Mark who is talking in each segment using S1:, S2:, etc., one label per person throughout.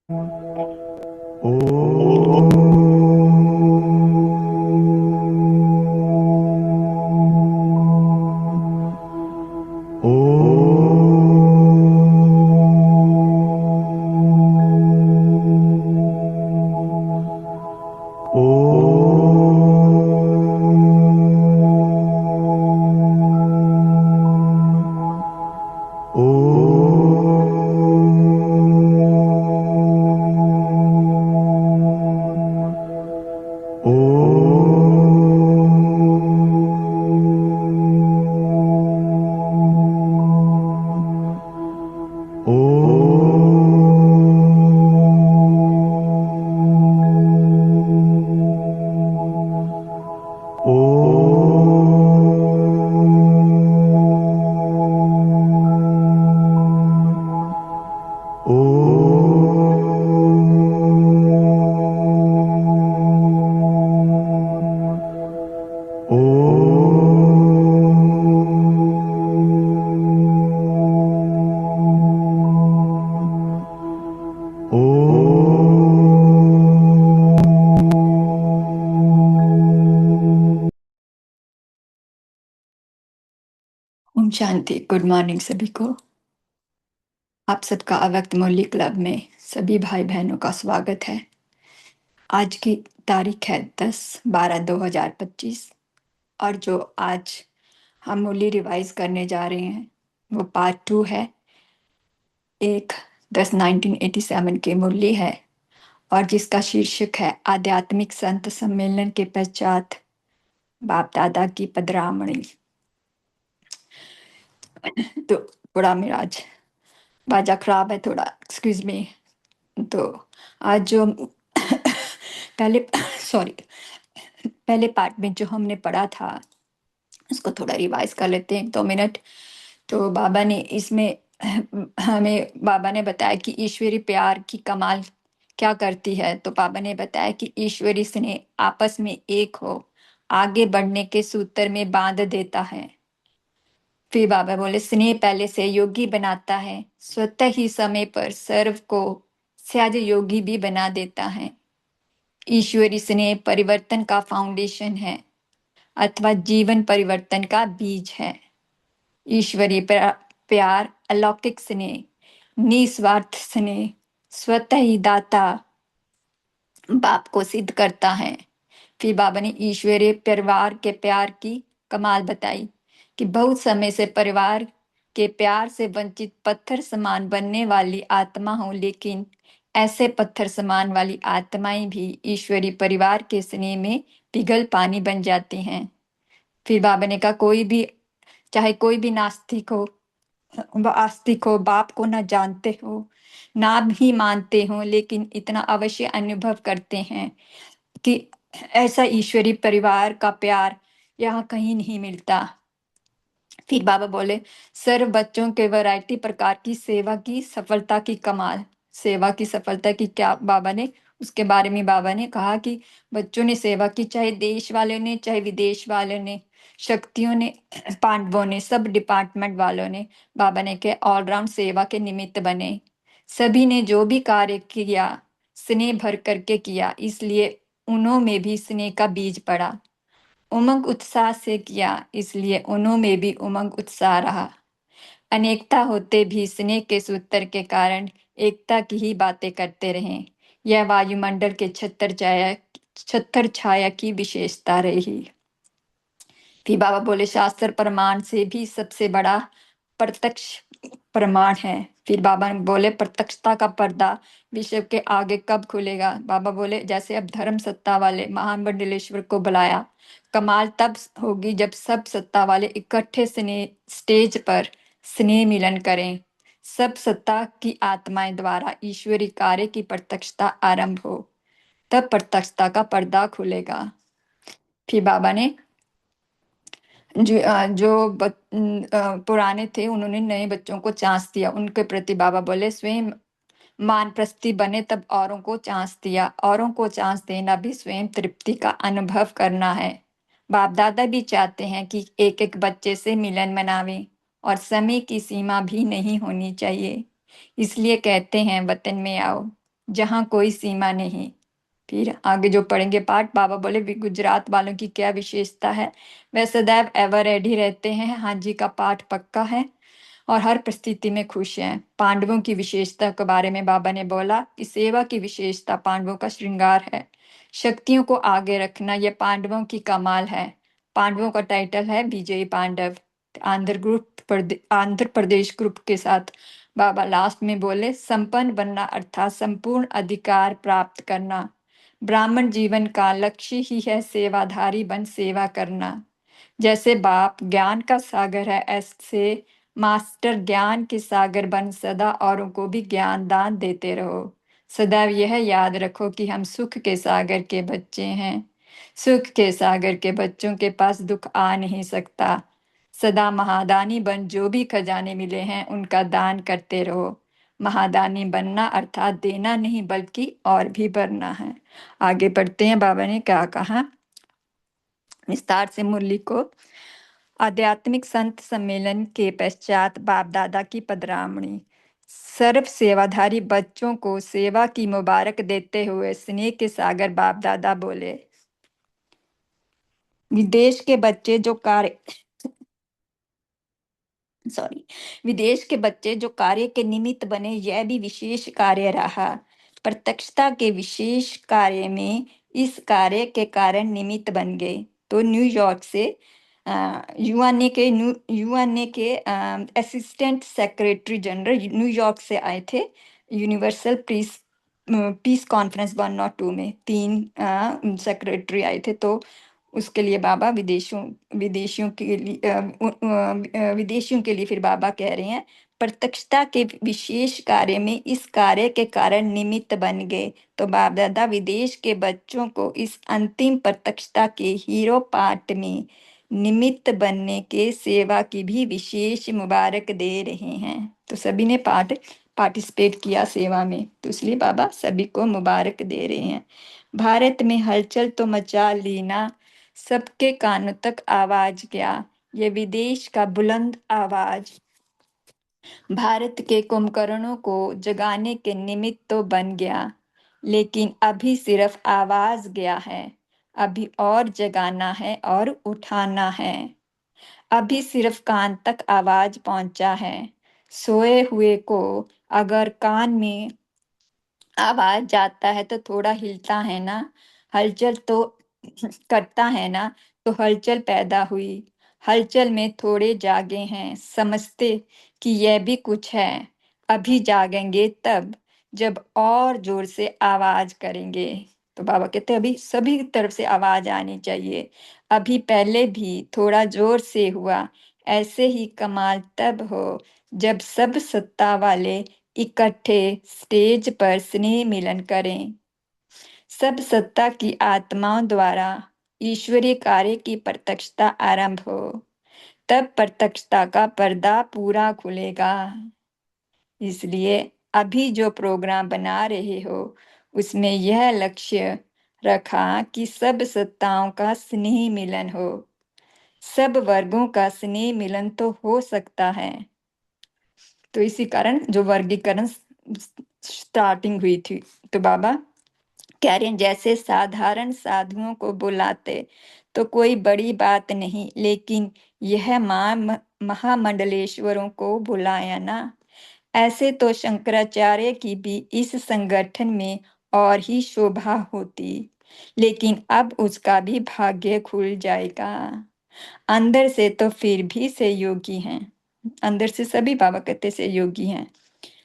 S1: Om Shanti. Good morning सभी को। आप सबका अव्यक्त मुरली क्लब में सभी भाई बहनों का स्वागत है। आज की तारीख है 10/12/2025 और जो आज हम मुरली रिवाइज करने जा रहे हैं वो पार्ट 2 है। एक 10/1987 की मुरली है और जिसका शीर्षक है आध्यात्मिक संत सम्मेलन के पश्चात बाप दादा की पदरामणी। तो थोड़ा मेरा आज बाजा खराब है, थोड़ा एक्सक्यूज मी। तो आज जो पहले सॉरी पहले पार्ट में जो हमने पढ़ा था उसको थोड़ा रिवाइज कर लेते हैं 2 मिनट। तो बाबा ने इसमें हमें बाबा ने बताया कि ईश्वरी प्यार की कमाल क्या करती है। तो बाबा ने बताया कि ईश्वरी स्नेह आपस में एक हो आगे बढ़ने के सूत्र में बांध देता है। फिर बाबा बोले स्नेह पहले से योगी बनाता है, स्वतः ही समय पर सर्व को सहज योगी भी बना देता है। ईश्वरी स्नेह परिवर्तन का फाउंडेशन है अथवा जीवन परिवर्तन का बीज है। ईश्वरीय प्यार अलौकिक स्नेह निस्वार्थ स्नेह स्वतः ही दाता बाप को सिद्ध करता है। फिर बाबा ने ईश्वरीय परिवार के प्यार की कमाल बताई कि बहुत समय से परिवार के प्यार से वंचित पत्थर समान बनने वाली आत्मा हूं, लेकिन ऐसे पत्थर समान वाली आत्माएं भी ईश्वरीय परिवार के स्नेह में पिघल पानी बन जाती हैं। फिर बाबा ने कहा कोई भी चाहे कोई भी नास्तिक हो व आस्तिक हो, बाप को न जानते हो ना भी मानते हो, लेकिन इतना अवश्य अनुभव करते हैं कि ऐसा ईश्वरीय परिवार का प्यार यहाँ कहीं नहीं मिलता। फिर बाबा बोले सर्व बच्चों के वैरायटी प्रकार की सेवा की सफलता की कमाल। सेवा की सफलता की क्या बाबा ने उसके बारे में बाबा ने कहा कि बच्चों ने सेवा की, चाहे देश वालों ने चाहे विदेश वालों ने, शक्तियों ने, पांडवों ने, सब डिपार्टमेंट वालों ने बाबा ने के ऑलराउंड सेवा के निमित्त बने। सभी ने जो भी कार्य किया स्नेह भर करके किया, इसलिए उन्हों में भी स्नेह का बीज पड़ा। उमंग उत्साह से किया, इसलिए उन्हों में भी उमंग उत्साह रहा। अनेकता होते भी स्नेह के सूत्र के कारण एकता की ही बातें करते रहे। यह वायुमंडल के छत्र छाया की विशेषता रही। फिर बाबा बोले शास्त्र प्रमाण से भी सबसे बड़ा प्रत्यक्ष प्रमाण है। फिर बाबा ने बोले प्रत्यक्षता का पर्दा विश्व के आगे कब खुलेगा। बाबा बोले जैसे अब धर्म सत्ता वाले महामंडलेश्वर को बुलाया, कमाल तब होगी जब सब सत्ता वाले इकट्ठे स्टेज पर स्नेह मिलन करें। सब सत्ता की आत्माएं द्वारा ईश्वरी कार्य की प्रत्यक्षता आरंभ हो, तब प्रत्यक्षता का पर्दा खुलेगा। फिर बाबा ने पुराने थे उन्होंने नए बच्चों को चांस दिया। उनके प्रति बाबा बोले स्वयं मानप्रस्थी बने तब औरों को चांस दिया, औरों को चांस देना भी स्वयं तृप्ति का अनुभव करना है। बाप दादा भी चाहते हैं कि एक एक बच्चे से मिलन मनावें और समय की सीमा भी नहीं होनी चाहिए, इसलिए कहते हैं वतन में आओ। जहाँ कोई सीमा नहीं। फिर आगे जो पढ़ेंगे पाठ, बाबा बोले गुजरात वालों की क्या विशेषता है। वे सदैव एवर रेडी रहते हैं, हाँ जी का पाठ पक्का है और हर परिस्थिति में खुश हैं। पांडवों की विशेषता के बारे में बाबा ने बोला कि सेवा की विशेषता पांडवों का श्रृंगार है, शक्तियों को आगे रखना यह पांडवों की कमाल है। पांडवों का टाइटल है विजयी पांडव। आंध्र प्रदेश ग्रुप के साथ बाबा लास्ट में बोले संपन्न बनना अर्थात संपूर्ण अधिकार प्राप्त करना। ब्राह्मण जीवन का लक्ष्य ही है सेवाधारी बन सेवा करना। जैसे बाप ज्ञान का सागर है, ऐसे मास्टर ज्ञान के सागर बन सदा औरों को भी ज्ञान दान देते रहो। सदैव यह याद रखो कि हम सुख के सागर के बच्चे हैं। सुख के सागर के बच्चों के पास दुख आ नहीं सकता। सदा महादानी बन जो भी खजाने मिले हैं उनका दान करते रहो। महादानी बनना अर्थात देना नहीं बल्कि और भी भरना है। आगे पढ़ते हैं बाबा ने क्या कहा विस्तार से मुरली को। आध्यात्मिक संत सम्मेलन के पश्चात बाप दादा की पधरामणी। सर्व सेवाधारी बच्चों को सेवा की मुबारक देते हुए स्नेह के सागर बाप दादा बोले, विदेश के बच्चे जो कार्य सॉरी विदेश के बच्चे जो कार्य के निमित्त बने, यह भी विशेष कार्य रहा। प्रत्यक्षता के विशेष कार्य में इस कार्य के कारण निमित्त बन गए। तो न्यूयॉर्क से यूएनए के असिस्टेंट सेक्रेटरी जनरल न्यूयॉर्क से आए थे। यूनिवर्सल पीस कॉन्फ्रेंस 102 में तीन सेक्रेटरी आए थे। तो उसके लिए बाबा विदेशियों के लिए विदेशियों के लिए फिर बाबा कह रहे हैं प्रत्यक्षता के विशेष कार्य में इस कार्य के कारण निमित्त बन गए। तो बाप दादा विदेश के बच्चों को इस अंतिम प्रत्यक्षता के हीरो पार्ट में निमित्त बनने के सेवा की भी विशेष मुबारक दे रहे हैं। तो सभी ने पार्टिसिपेट किया सेवा में, तो इसलिए बाबा सभी को मुबारक दे रहे हैं। भारत में हलचल तो मचा ली ना, सबके कानों तक आवाज गया ये विदेश का बुलंद आवाज। भारत के कुंभकर्णों को जगाने के निमित्त तो बन गया, लेकिन अभी सिर्फ आवाज गया है। अभी और जगाना है और उठाना है। अभी सिर्फ कान तक आवाज पहुंचा है। सोए हुए को अगर कान में आवाज जाता है तो थोड़ा हिलता है ना, हलचल तो करता है ना, तो हलचल पैदा हुई। हलचल में थोड़े जागे हैं, समझते कि यह भी कुछ है। अभी जागेंगे तब जब और जोर से आवाज करेंगे। तो बाबा कहते हैं अभी सभी तरफ से आवाज आनी चाहिए। अभी पहले भी थोड़ा जोर से हुआ, ऐसे ही कमाल तब हो जब सब सत्ता वाले इकट्ठे स्टेज पर स्नेह मिलन करें। सब सत्ता की आत्माओं द्वारा ईश्वरीय कार्य की प्रत्यक्षता आरंभ हो, तब प्रत्यक्षता का पर्दा पूरा खुलेगा। इसलिए अभी जो प्रोग्राम बना रहे हो उसमें यह लक्ष्य रखा कि सब सत्ताओं का स्नेह मिलन हो। सब वर्गों का स्नेह मिलन तो हो सकता है। तो इसी कारण जो वर्गीकरण स्टार्टिंग हुई थी। तो बाबा कह रहे हैं जैसे साधारण साधुओं को बुलाते तो कोई बड़ी बात नहीं, लेकिन यह महामंडलेश्वरों को बुलाया ना। ऐसे तो शंकराचार्य की भी इस संगठन में और ही शोभा होती, लेकिन अब उसका भी भाग्य खुल जाएगा। अंदर से तो फिर भी सहयोगी हैं, अंदर से सभी बाबा कहते सहयोगी हैं,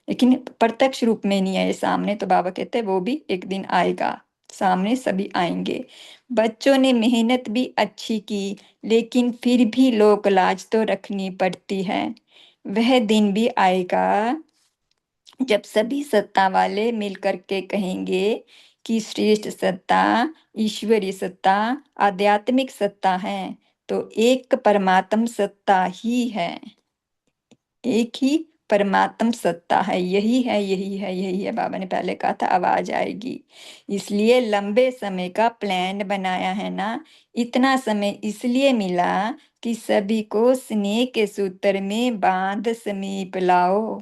S1: लेकिन प्रत्यक्ष रूप में नहीं आए सामने। तो बाबा कहते हैं वो भी एक दिन आएगा, सामने सभी आएंगे। बच्चों ने मेहनत भी अच्छी की, लेकिन फिर भी लोक लाज तो रखनी पड़ती है। वह दिन भी आएगा जब सभी सत्ता वाले मिलकर के कहेंगे कि श्रेष्ठ सत्ता ईश्वरीय सत्ता आध्यात्मिक सत्ता है। तो एक परमात्म सत्ता ही है, एक ही परमात्म सत्ता है, यही है यही है यही है। बाबा ने पहले कहा था आवाज आएगी, इसलिए लंबे समय का प्लान बनाया है ना। इतना समय इसलिए मिला कि सभी को स्नेह के सूत्र में बांध समीप लाओ।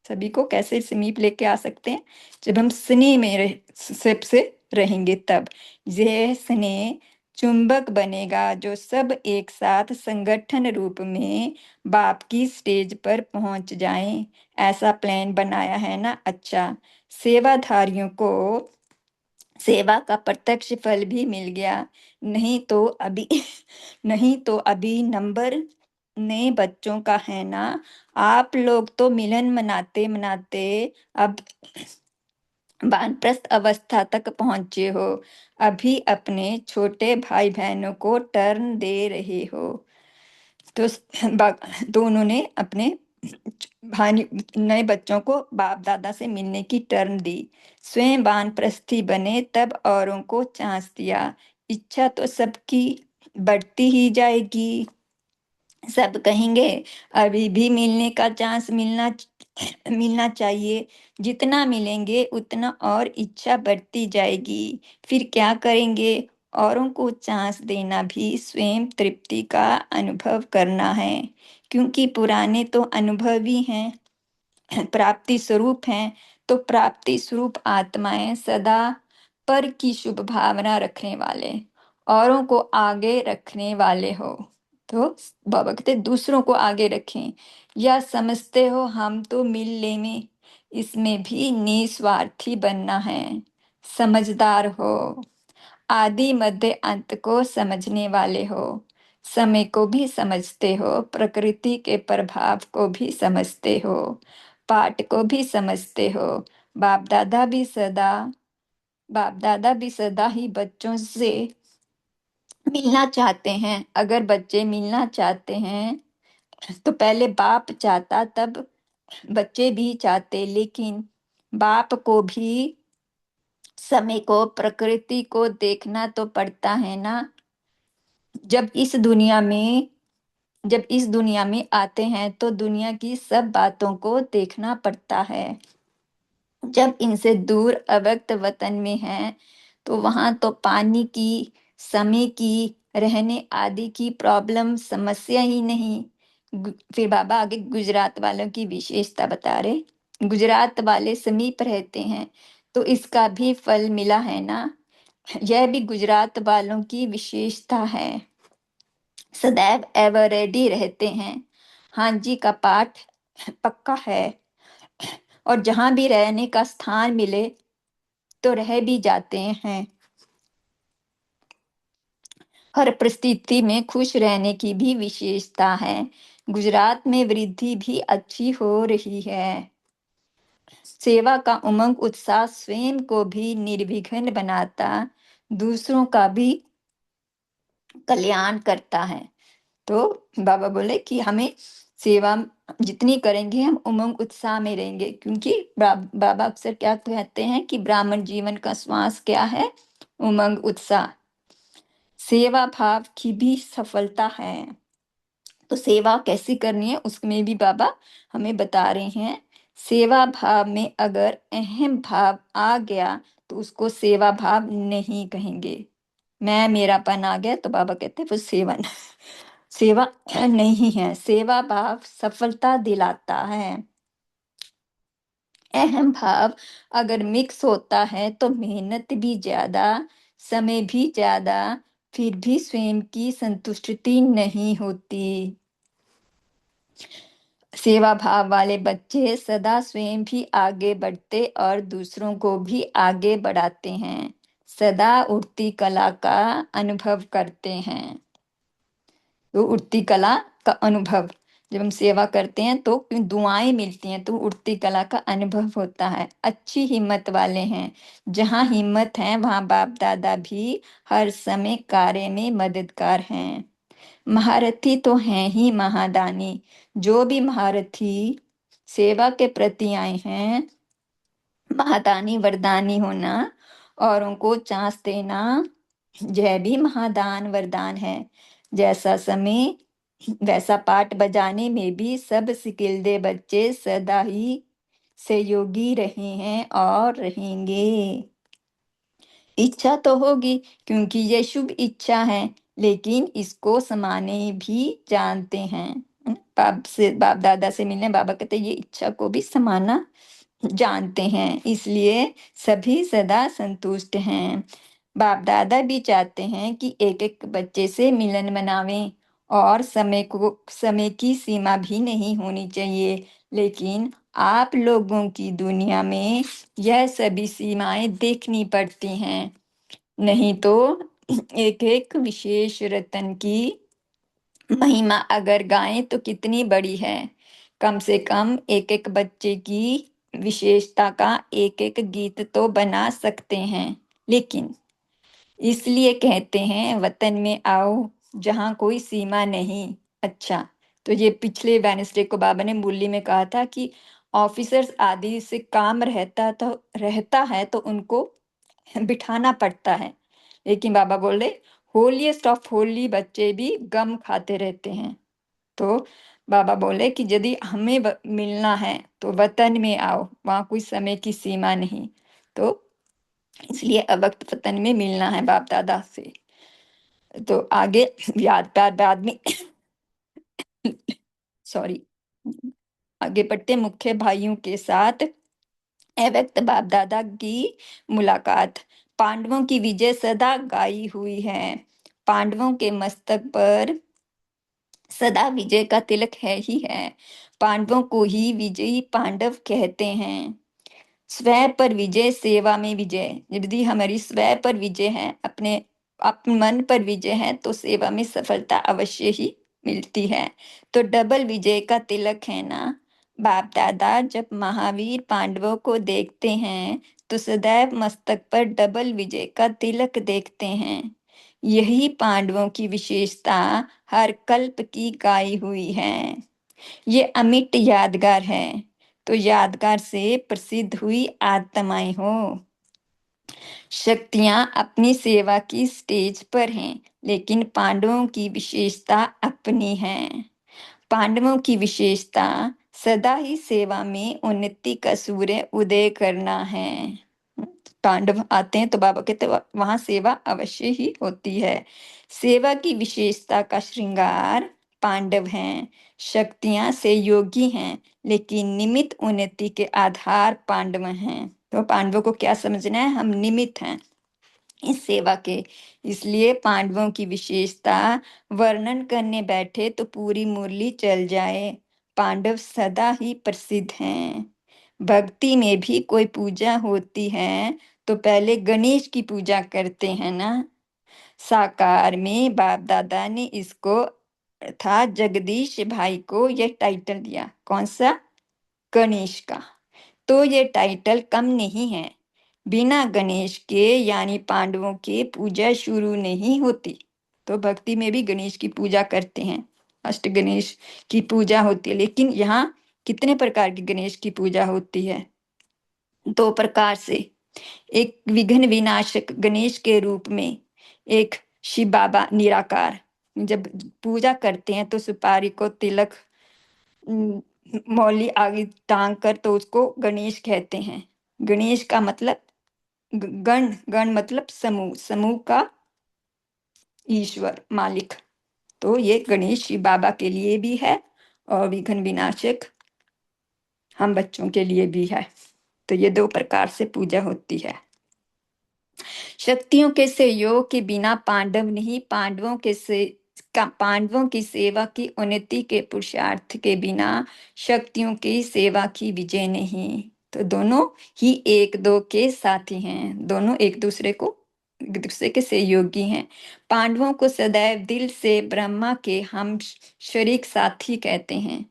S1: सभी को कैसे समीप लेके आ सकते हैं? जब हम स्नेह में सबसे रहेंगे तब। यह स्नेह चुंबक बनेगा जो सब एक साथ संगठन रूप में बाप की स्टेज पर पहुंच जाएं। ऐसा प्लान बनाया है ना? अच्छा, सेवाधारियों को सेवा का प्रत्यक्ष फल भी मिल गया। नहीं तो अभी नहीं तो अभी नंबर नए बच्चों का है ना। आप लोग तो मिलन मनाते मनाते अब वानप्रस्थ अवस्था तक पहुंचे हो। अभी अपने छोटे भाई बहनों को टर्न दे रहे हो। तो तो उन्होंने अपने भाई नए बच्चों को बाप दादा से मिलने की टर्न दी। स्वयं वानप्रस्थी बने तब औरों को चांस दिया। इच्छा तो सबकी बढ़ती ही जाएगी। सब कहेंगे अभी भी मिलने का चांस मिलना चाहिए। जितना मिलेंगे उतना और इच्छा बढ़ती जाएगी। फिर क्या करेंगे? औरों को चांस देना भी स्वयं तृप्ति का अनुभव करना है, क्योंकि पुराने तो अनुभव ही हैं, प्राप्ति स्वरूप हैं। तो प्राप्ति स्वरूप आत्माएं सदा पर की शुभ भावना रखने वाले, औरों को आगे रखने वाले हो। तो बाबा कहते दूसरों को आगे रखें। या समझते हो हम तो मिल लेंगे? इसमें भी निस्वार्थी बनना है। समझदार हो, आदि मध्य अंत को समझने वाले हो, समय को भी समझते हो, प्रकृति के प्रभाव को भी समझते हो, पाठ को भी समझते हो। बाप दादा भी सदा बाप दादा भी सदा ही बच्चों से मिलना चाहते हैं। अगर बच्चे मिलना चाहते हैं तो पहले बाप चाहता, तब बच्चे भी चाहते। लेकिन बाप को भी समय को, प्रकृति को देखना तो पड़ता है ना। जब इस दुनिया में जब इस दुनिया में आते हैं तो दुनिया की सब बातों को देखना पड़ता है। जब इनसे दूर अव्यक्त वतन में हैं तो वहां तो पानी की, समय की, रहने आदि की प्रॉब्लम समस्या ही नहीं। फिर बाबा आगे गुजरात वालों की विशेषता बता रहे। गुजरात वाले समीप रहते हैं तो इसका भी फल मिला है ना। यह भी गुजरात वालों की विशेषता है। सदैव एवर रेडी रहते हैं। हाँ जी का पाठ पक्का है। और जहां भी रहने का स्थान मिले तो रह भी जाते हैं। हर परिस्थिति में खुश रहने की भी विशेषता है। गुजरात में वृद्धि भी अच्छी हो रही है। सेवा का उमंग उत्साह स्वयं को भी निर्विघ्न बनाता, दूसरों का भी कल्याण करता है। तो बाबा बोले कि हमें सेवा जितनी करेंगे हम उमंग उत्साह में रहेंगे, क्योंकि बाबा अक्सर क्या कहते हैं कि ब्राह्मण जीवन का श्वास क्या है? उमंग उत्साह। सेवा भाव की भी सफलता है। तो सेवा कैसी करनी है उसमें भी बाबा हमें बता रहे हैं। सेवा भाव में अगर अहम भाव आ गया तो उसको सेवा भाव नहीं कहेंगे। मैं मेरापन आ गया तो बाबा कहते हैं वो सेवा नहीं है। सेवा भाव सफलता दिलाता है। अहम भाव अगर मिक्स होता है तो मेहनत भी ज्यादा, समय भी ज्यादा, फिर भी स्वयं की संतुष्टि नहीं होती। सेवा भाव वाले बच्चे सदा स्वयं भी आगे बढ़ते और दूसरों को भी आगे बढ़ाते हैं। सदा उठती कला का अनुभव करते हैं। तो उठती कला का अनुभव, जब हम सेवा करते हैं तो दुआएं मिलती हैं तो उठती कला का अनुभव होता है। अच्छी हिम्मत वाले हैं। जहाँ हिम्मत है वहाँ बाप दादा भी हर समय कार्य में मददगार हैं। महारथी तो हैं ही महादानी। जो भी महारथी सेवा के प्रति आए हैं, महादानी वरदानी होना, औरों को चांस देना, यह भी महादान वरदान है। जैसा समय वैसा पाठ बजाने में भी सब सिकिल्दे बच्चे सदा ही सहयोगी रहे हैं और रहेंगे। इच्छा तो होगी क्योंकि ये शुभ इच्छा है, लेकिन इसको समाने भी जानते हैं। बाप दादा से मिलने बाबा कहते ये इच्छा को भी समाना जानते हैं, इसलिए सभी सदा संतुष्ट हैं। बाप दादा भी चाहते हैं कि एक एक बच्चे से मिलन मनावें, और समय की सीमा भी नहीं होनी चाहिए। लेकिन आप लोगों की दुनिया में यह सभी सीमाएं देखनी पड़ती हैं, नहीं तो एक एक विशेष रतन की महिमा अगर गाएं तो कितनी बड़ी है। कम से कम एक एक बच्चे की विशेषता का एक एक गीत तो बना सकते हैं। लेकिन इसलिए कहते हैं वतन में आओ जहाँ कोई सीमा नहीं। अच्छा, तो ये पिछले वेडनेसडे को बाबा ने मुरली में कहा था कि ऑफिसर्स आदि से काम रहता है तो उनको बिठाना पड़ता है। लेकिन बाबा बोल रहे होलीएस्ट ऑफ होली बच्चे भी गम खाते रहते हैं। तो बाबा बोले कि यदि हमें मिलना है तो वतन में आओ, वहाँ कोई समय की सीमा नहीं। तो इसलिए अवक्त वतन में मिलना है बाप दादा से। तो आगे याद प्यार बाद में सॉरी, आगे बढ़ते मुख्य भाइयों के साथ अव्यक्त बाप दादा की मुलाकात। पांडवों की विजय सदा गाई हुई है। पांडवों के मस्तक पर सदा विजय का तिलक है ही है। पांडवों को ही विजयी पांडव कहते हैं। स्व पर विजय, सेवा में विजय। यदि हमारी स्व पर विजय है, अपने मन पर विजय है, तो सेवा में सफलता अवश्य ही मिलती है। तो डबल विजय का तिलक है ना। बाप दादा जब महावीर पांडवों को देखते हैं तो सदैव मस्तक पर डबल विजय का तिलक देखते हैं। यही पांडवों की विशेषता हर कल्प की गाई हुई है। ये अमिट यादगार है। तो यादगार से प्रसिद्ध हुई आत्माएं हो। शक्तियां अपनी सेवा की स्टेज पर हैं, लेकिन पांडवों की विशेषता अपनी है। पांडवों की विशेषता सदा ही सेवा में उन्नति का सूर्य उदय करना है। पांडव आते हैं तो बाबा कहते वहां सेवा अवश्य ही होती है। सेवा की विशेषता का श्रृंगार पांडव हैं। शक्तियां से योगी हैं, लेकिन निमित्त उन्नति के आधार पांडव हैं। तो पांडवों को क्या समझना है, हम निमित्त हैं इस सेवा के। इसलिए पांडवों की विशेषता वर्णन करने बैठे तो पूरी मुरली चल जाए। पांडव सदा ही प्रसिद्ध हैं। भक्ति में भी कोई पूजा होती है तो पहले गणेश की पूजा करते हैं ना। साकार में बाप दादा ने इसको था जगदीश भाई को यह टाइटल दिया। कौन सा? गणेश का। तो ये टाइटल कम नहीं है। बिना गणेश के यानी पांडवों के पूजा शुरू नहीं होती। तो भक्ति में भी गणेश की पूजा करते हैं, अष्ट गणेश की पूजा होती है। लेकिन यहाँ कितने प्रकार की गणेश की पूजा होती है? दो प्रकार से। एक विघ्न विनाशक गणेश के रूप में, एक शिव बाबा निराकार। जब पूजा करते हैं तो सुपारी को तिलक उम, मौली आगे टांग कर तो उसको गणेश कहते हैं। गणेश का मतलब गण, गण मतलब समूह, समूह का ईश्वर मालिक। तो ये गणेश शिव बाबा के लिए भी है और विघ्न विनाशक हम बच्चों के लिए भी है। तो ये दो प्रकार से पूजा होती है। शक्तियों के सहयोग के बिना पांडव नहीं, पांडवों की सेवा की उन्नति के पुरुषार्थ के बिना शक्तियों की सेवा की विजय नहीं। तो दोनों ही एक दो के साथी हैं, दोनों एक दूसरे के सहयोगी हैं। पांडवों को सदैव दिल से ब्रह्मा के हम शरीक साथी कहते हैं।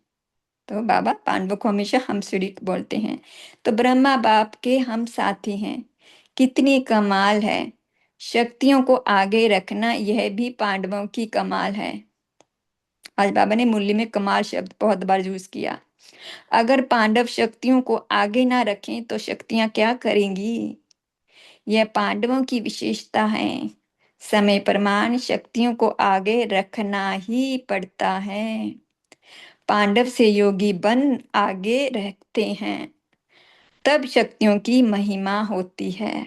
S1: तो बाबा पांडवों को हमेशा हम शरीक बोलते हैं। तो ब्रह्मा बाप के हम साथी हैं। कितनी कमाल है। शक्तियों को आगे रखना यह भी पांडवों की कमाल है। आज बाबा ने मुरली में कमाल शब्द बहुत बार यूज किया। अगर पांडव शक्तियों को आगे ना रखें तो शक्तियां क्या करेंगी? यह पांडवों की विशेषता है। समय प्रमाण शक्तियों को आगे रखना ही पड़ता है। पांडव से योगी बन आगे रखते हैं, तब शक्तियों की महिमा होती है।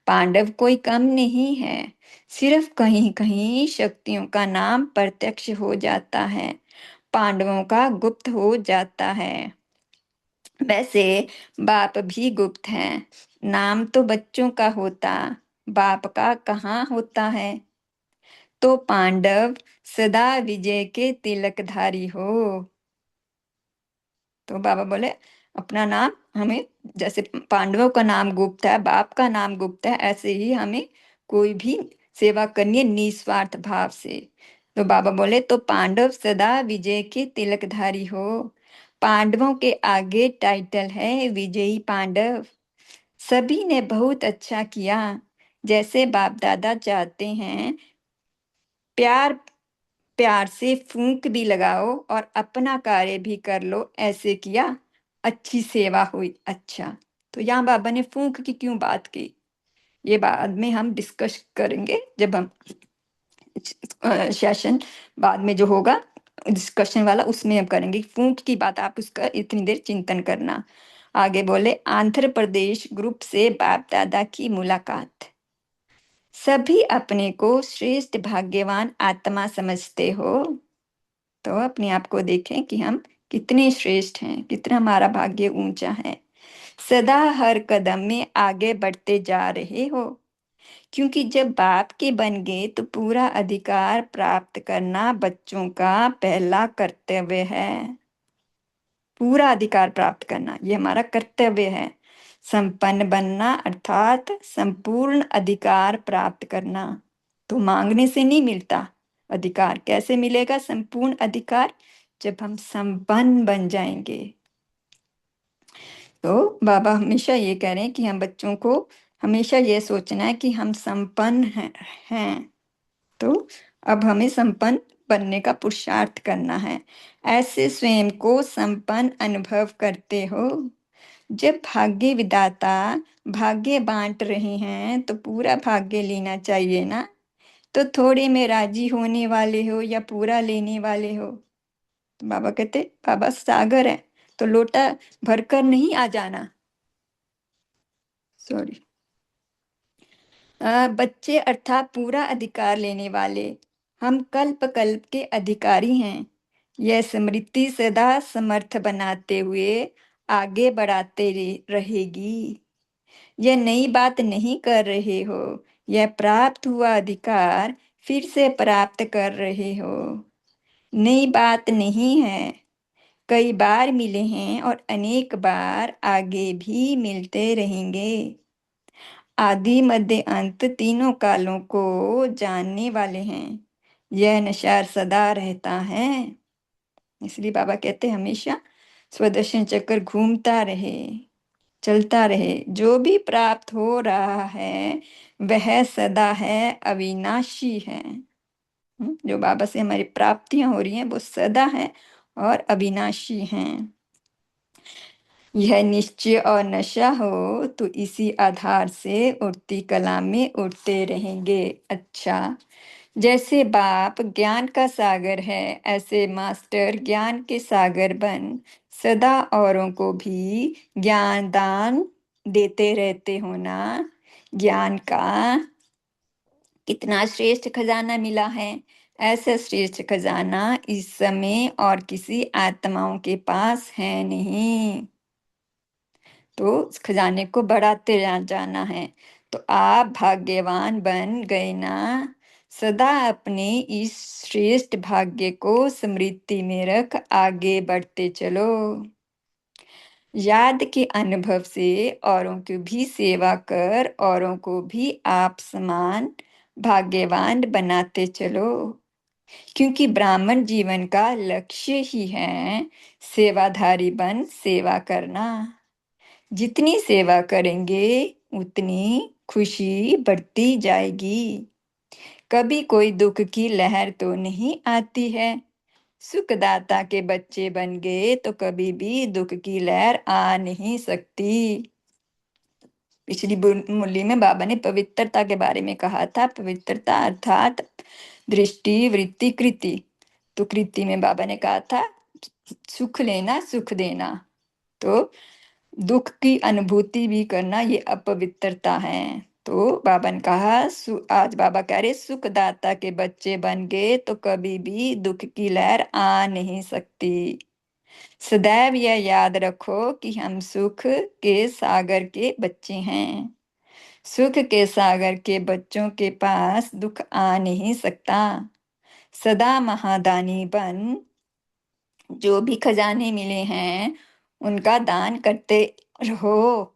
S1: पांडव कोई कम नहीं है, सिर्फ कहीं कहीं शक्तियों का नाम प्रत्यक्ष हो जाता है। पांडवों का गुप्त हो जाता है। वैसे बाप भी गुप्त हैं। नाम तो बच्चों का होता, बाप का कहाँ होता है। तो पांडव सदा विजय के तिलकधारी हो। तो बाबा बोले अपना नाम हमें, जैसे पांडवों का नाम गुप्त है, बाप का नाम गुप्त है, ऐसे ही हमें कोई भी सेवा करनी है निस्वार्थ भाव से। तो बाबा बोले तो पांडव सदा विजय के तिलकधारी हो। पांडवों के आगे टाइटल है विजयी पांडव। सभी ने बहुत अच्छा किया, जैसे बाप दादा चाहते हैं। प्यार प्यार से फूंक भी लगाओ और अपना कार्य भी कर लो, ऐसे किया अच्छी सेवा हुई। अच्छा, तो यहाँ बाबा ने फूंक की क्यों बात की, ये बाद में हम डिस्कस करेंगे, जब हम सेशन बाद में जो होगा डिस्कशन वाला उसमें हम करेंगे। फूंक की बात आप उसका इतनी देर चिंतन करना। आगे बोले आंध्र प्रदेश ग्रुप से बाप दादा की मुलाकात। सभी अपने को श्रेष्ठ भाग्यवान आत्मा समझते हो, तो अपने आप को देखें कि हम कितने श्रेष्ठ हैं, कितना हमारा भाग्य ऊंचा है। सदा हर कदम में आगे बढ़ते जा रहे हो, क्योंकि जब बाप के बन गए तो पूरा अधिकार प्राप्त करना बच्चों का पहला कर्तव्य है। पूरा अधिकार प्राप्त करना ये हमारा कर्तव्य है। संपन्न बनना अर्थात संपूर्ण अधिकार प्राप्त करना। तो मांगने से नहीं मिलता अधिकार। कैसे मिलेगा संपूर्ण अधिकार? जब हम संपन्न बन जाएंगे। तो बाबा हमेशा ये कह रहे हैं कि हम बच्चों को हमेशा ये सोचना है कि हम संपन्न हैं। तो अब हमें संपन्न बनने का पुरुषार्थ करना है। ऐसे स्वयं को संपन्न अनुभव करते हो। जब भाग्य विधाता भाग्य बांट रहे हैं तो पूरा भाग्य लेना चाहिए ना। तो थोड़े में राजी होने वाले हो या पूरा लेने वाले हो? तो बाबा कहते बाबा सागर है, तो लोटा भरकर नहीं आ जाना। सॉरी, बच्चे अर्थात पूरा अधिकार लेने वाले। हम कल्प कल्प के अधिकारी हैं। यह स्मृति सदा समर्थ बनाते हुए आगे बढ़ाते रहेगी। यह नई बात नहीं कर रहे हो, यह प्राप्त हुआ अधिकार फिर से प्राप्त कर रहे हो। नई बात नहीं है, कई बार मिले हैं और अनेक बार आगे भी मिलते रहेंगे। आदि मध्य अंत तीनों कालों को जानने वाले हैं। यह नशा सदा रहता है। इसलिए बाबा कहते हैं हमेशा स्वदर्शन चक्र घूमता रहे, चलता रहे। जो भी प्राप्त हो रहा है वह सदा है, अविनाशी है। जो बाबा से हमारी प्राप्तियां हो रही हैं वो सदा है और अविनाशी हैं। यह निश्चय और नशा हो तो इसी आधार से उठती कला में उठते रहेंगे। अच्छा, जैसे बाप ज्ञान का सागर है, ऐसे मास्टर ज्ञान के सागर बन सदा औरों को भी ज्ञान दान देते रहते हो ना। ज्ञान का कितना श्रेष्ठ खजाना मिला है। ऐसा श्रेष्ठ खजाना इस समय और किसी आत्माओं के पास है नहीं। तो उस खजाने को बढ़ाते जाना है। तो आप भाग्यवान बन गए ना। सदा अपने इस श्रेष्ठ भाग्य को स्मृति में रख आगे बढ़ते चलो। याद के अनुभव से औरों की भी सेवा कर औरों को भी आप समान भाग्यवान बनाते चलो। क्योंकि ब्राह्मण जीवन का लक्ष्य ही है सेवाधारी बन सेवा करना। जितनी सेवा करेंगे उतनी खुशी बढ़ती जाएगी। कभी कोई दुख की लहर तो नहीं आती है। सुखदाता के बच्चे बन गए तो कभी भी दुख की लहर आ नहीं सकती। पिछली मुरली में बाबा ने पवित्रता के बारे में कहा था। पवित्रता अर्थात दृष्टि वृत्ति कृति। तो कृति में बाबा ने कहा था सुख लेना सुख देना। तो दुख की अनुभूति भी करना ये अपवित्रता है। तो बाबा ने कहा आज बाबा कह रहे सुखदाता के बच्चे बन गए तो कभी भी दुख की लहर आ नहीं सकती। सदैव यह याद रखो कि हम सुख के सागर के बच्चे हैं। सुख के सागर के बच्चों के पास दुख आ नहीं सकता। सदा महादानी बन जो भी खजाने मिले हैं उनका दान रहो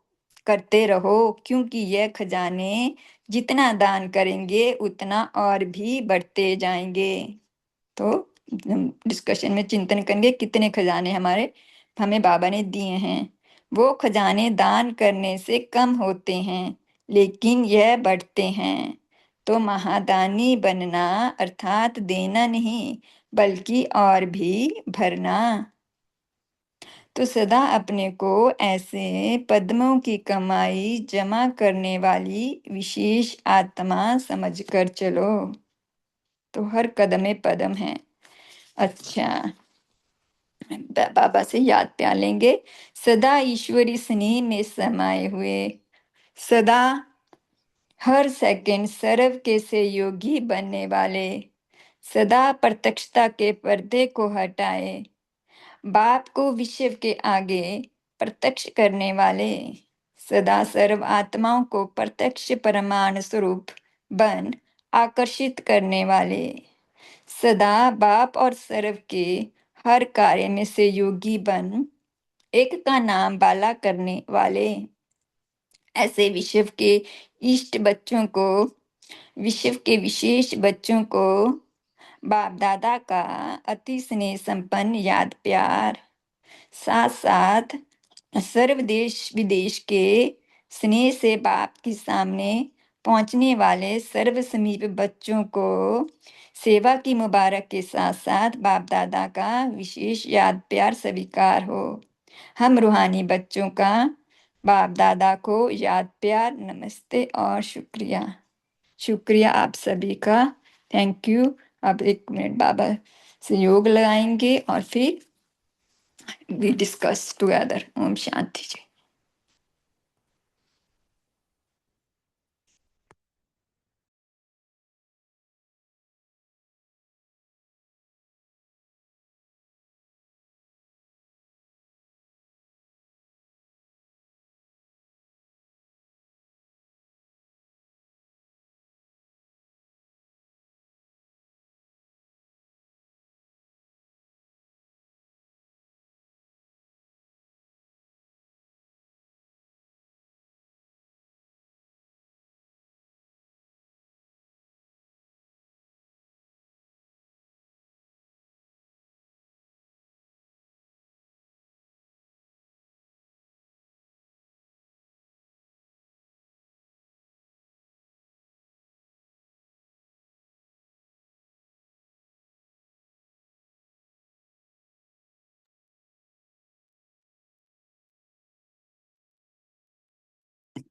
S1: करते रहो, क्योंकि यह खजाने जितना दान करेंगे उतना और भी बढ़ते जाएंगे। तो डिस्कशन में चिंतन करेंगे कितने खजाने हमें बाबा ने दिए हैं। वो खजाने दान करने से कम होते हैं लेकिन यह बढ़ते हैं। तो महादानी बनना अर्थात देना नहीं बल्कि और भी भरना। तो सदा अपने को ऐसे पद्मों की कमाई जमा करने वाली विशेष आत्मा समझकर चलो। तो हर कदम में पद्म है। अच्छा, बाबा से याद प्यार लेंगे। सदा ईश्वरी स्नेह में समाये हुए, सदा हर सेकंड सर्व के सहयोगी बनने वाले, सदा प्रत्यक्षता के पर्दे को हटाए, बाप को विश्व के आगे प्रत्यक्ष करने वाले, सदा सर्व आत्माओं को प्रत्यक्ष परमाणु स्वरूप बन आकर्षित करने वाले, सदा बाप और सर्व के हर कार्य में सहयोगी बन एक का नाम बाला करने वाले, ऐसे विश्व के विशेष बच्चों को बाप दादा का अति स्नेह संपन्न याद प्यार, साथ साथ सर्व देश विदेश के स्नेह से बाप के सामने पहुंचने वाले सर्व समीप बच्चों को सेवा की मुबारक के साथ साथ बाप दादा का विशेष याद प्यार स्वीकार हो। हम रूहानी बच्चों का बाप दादा को याद प्यार नमस्ते और शुक्रिया। शुक्रिया आप सभी का। Thank you. अब 1 मिनट बाबा से योग लगाएंगे और फिर वी डिस्कस टुगेदर। ओम शांति जी।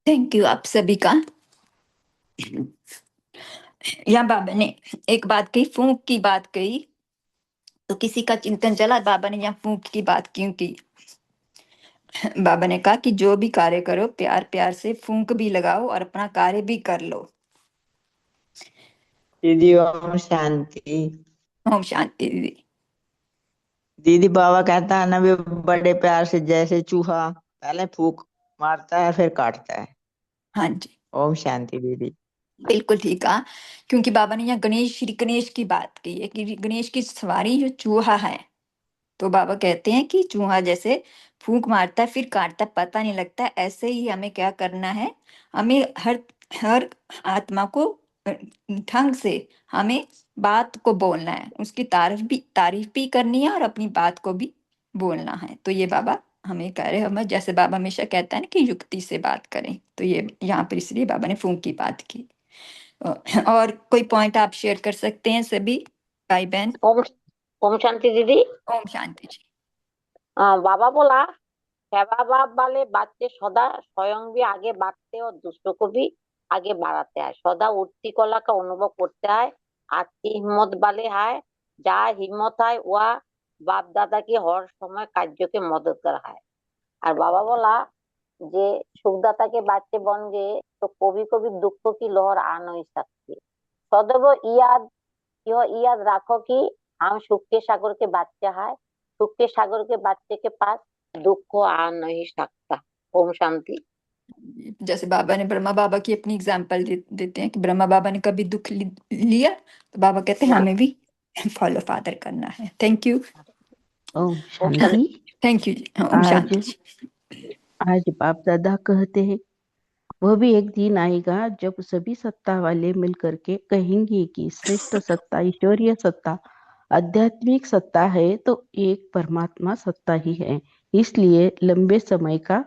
S1: थैंक यू आप सभी का। यहाँ बाबा ने एक बात कही, फूंक की बात कही, तो किसी का चिंतन चला बाबा ने यहाँ फूंक की बात क्यों की। बाबा ने कहा कि जो भी कार्य करो प्यार प्यार से फूंक भी लगाओ और अपना कार्य भी कर लो।
S2: दीदी ओम शांति।
S1: ओम शांति दीदी।
S2: दीदी बाबा कहता है ना भी बड़े प्यार से, जैसे चूहा पहले फूक मारता है फिर काटता है।
S1: हाँ जी,
S2: ओम शांति दीदी।
S1: बिल्कुल ठीक है। क्योंकि बाबा ने यहाँ श्री गणेश की बात की है कि गणेश की सवारी जो चूहा है, तो बाबा कहते हैं कि चूहा जैसे फूंक मारता है फिर काटता है, पता नहीं लगता, ऐसे ही हमें क्या करना है। हमें हर हर आत्मा को ढंग से हमें बात को बोलना है, उसकी तारीफ भी करनी है और अपनी बात को भी बोलना है। तो ये बाबा हमें कह रहे हैं, हमें जैसे बाबा हमेशा कहता है ना कि युक्ति से बात करें, तो ये यहाँ पर इसलिए बाबा ने फूंक की बात की। और कोई पॉइंट आप शेयर कर सकते हैं सभी भाई बहन।
S3: ओम ओम शांति दीदी।
S1: ओम शांति जी।
S3: बाबा बोला सेवा भाव वाले बच्चे सदा स्वयं भी आगे बढ़ते और दूसरों को भी आगे बढ़ाते हैं। सदा उठती कला का अनुभव करते हैं। आत्मी हिम्मत वाले है, जा हिम्मत है वह बाप दादा की हर समय कार्य की मदद करा है। और बाबा बोला जे सुखदाता के बच्चे बन गए तो कभी कभी दुख की लहर आ नहीं सकती। सदैव याद यह याद रखो कि हम सुख के सागर के बच्चे हैं। सुख के सागर के बच्चे के पास दुख आ नहीं सकता। ओम शांति।
S1: जैसे बाबा ने ब्रह्मा बाबा की अपनी एग्जाम्पल देते हैं कि ब्रह्मा बाबा ने कभी दुख लिया तो बाबा कहते हैं
S3: हाँ।
S1: हमें भी फॉलो फादर करना है। Thank you.
S4: ओम
S3: ओम
S4: शांति।
S3: शांति।
S1: थैंक यू जी। ओम
S4: आज
S1: शांति जी।
S4: आज बाप दादा कहते हैं वह भी एक दिन आएगा जब सभी सत्ता वाले मिलकर के कहेंगे कि श्रेष्ठ सत्ता ईश्वरीय सत्ता आध्यात्मिक सत्ता है तो एक परमात्मा सत्ता ही है। इसलिए लंबे समय का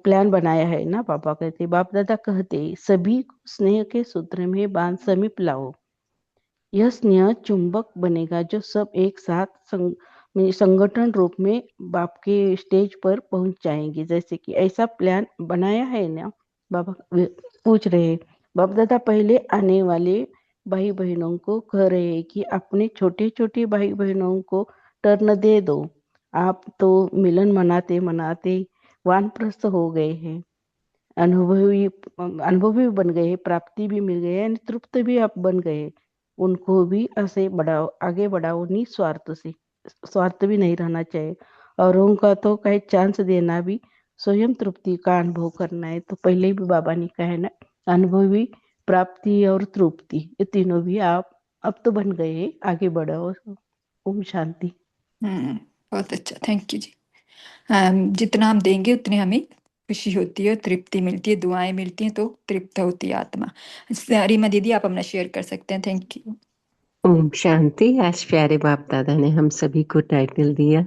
S4: प्लान बनाया है ना। पापा कहते बाप दादा कहते सभी को स्नेह के सूत्र में बांध समीप लाओ। यह स्नेह चुंबक बनेगा जो सब एक साथ संगठन रूप में बाप के स्टेज पर पहुंच जाएंगे। जैसे कि ऐसा प्लान बनाया है ना। बाबा पूछ रहे बाप दादा पहले आने वाले भाई बहनों को कह रहे हैं कि अपने छोटे छोटे भाई बहनों को टर्न दे दो। आप तो मिलन मनाते मनाते वानप्रस्थ हो गए हैं। अनुभवी अनुभवी बन गए, प्राप्ति भी मिल गई और तृप्त भी आप बन गए। उनको भी ऐसे बढ़ाओ, आगे बढ़ाओ निस्वार्थ से। स्वार्थ भी नहीं रहना चाहिए और उनका तो कहीं चांस देना भी स्वयं तृप्ति का अनुभव करना है। तो पहले भी बाबा ने कहा है ना अनुभवी, प्राप्ति और तृप्ति ये तीनों भी आप अब तो बन गए, आगे बढ़ाओ। ओम शांति।
S1: बहुत अच्छा, थैंक यू जी। जितना हम देंगे उतने हमें खुशी होती है, तृप्ति मिलती है, दुआएं मिलती हैं तो तृप्त होती है आत्मा। रीमा दीदी आप अपना शेयर कर सकते हैं। Thank you.
S5: ओम शांति। आज प्यारे बाप दादा ने हम सभी को टाइटल दिया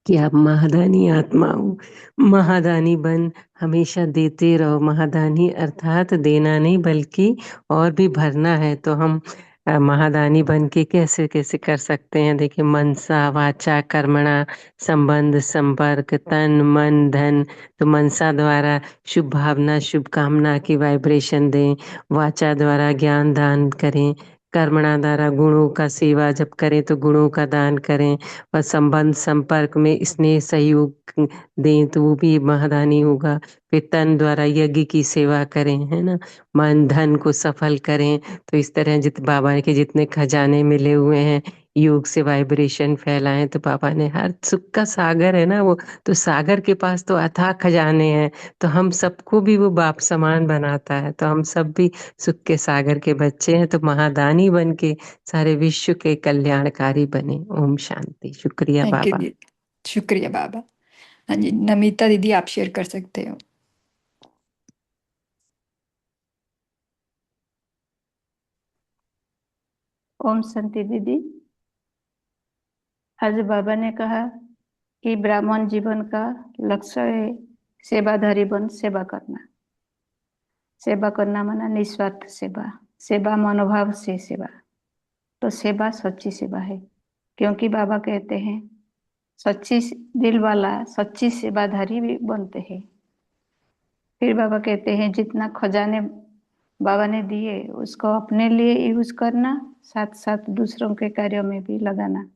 S5: कि आप महादानी आत्मा हो, महादानी बन हमेशा देते रहो। महादानी अर्थात देना नहीं बल्कि और भी भरना है। तो हम महादानी बन के कैसे कैसे कर सकते हैं। देखिए मनसा वाचा कर्मणा संबंध संपर्क तन मन धन। तो मनसा द्वारा शुभ भावना शुभ कामना की वाइब्रेशन दें, वाचा द्वारा ज्ञान दान करें, कर्मणा द्वारा गुणों का सेवा जब करें तो गुणों का दान करें, और संबंध संपर्क में स्नेह सहयोग दें तो वो भी महादानी होगा। फिर तन द्वारा यज्ञ की सेवा करें, है ना। मन धन को सफल करें। तो इस तरह बाबा के जितने खजाने मिले हुए हैं योग से वाइब्रेशन फैलाएं। तो बाबा ने हर सुख का सागर है ना वो, तो सागर के पास तो अथाह खजाने हैं। तो हम सबको भी वो बाप समान बनाता है। तो हम सब भी सुख के सागर के बच्चे हैं। तो महादानी बन के सारे विश्व के कल्याणकारी बने। ओम शांति। शुक्रिया
S1: थैंक यू
S5: बाबा।
S1: दीदी, शुक्रिया बाबा। हाँ जी, नमिता दीदी आप शेयर कर सकते हो।
S6: ओम शांति दीदी। आज बाबा ने कहा कि ब्राह्मण जीवन का लक्ष्य है सेवाधारी बन सेवा करना। सेवा करना माना निस्वार्थ सेवा, सेवा मनोभाव से सेवा। तो सेवा सच्ची सेवा है, क्योंकि बाबा कहते हैं सच्ची दिल वाला सच्ची सेवाधारी भी बनते हैं। फिर बाबा कहते हैं जितना खजाने बाबा ने दिए उसको अपने लिए यूज करना, साथ साथ दूसरों के कार्यों में भी लगाना,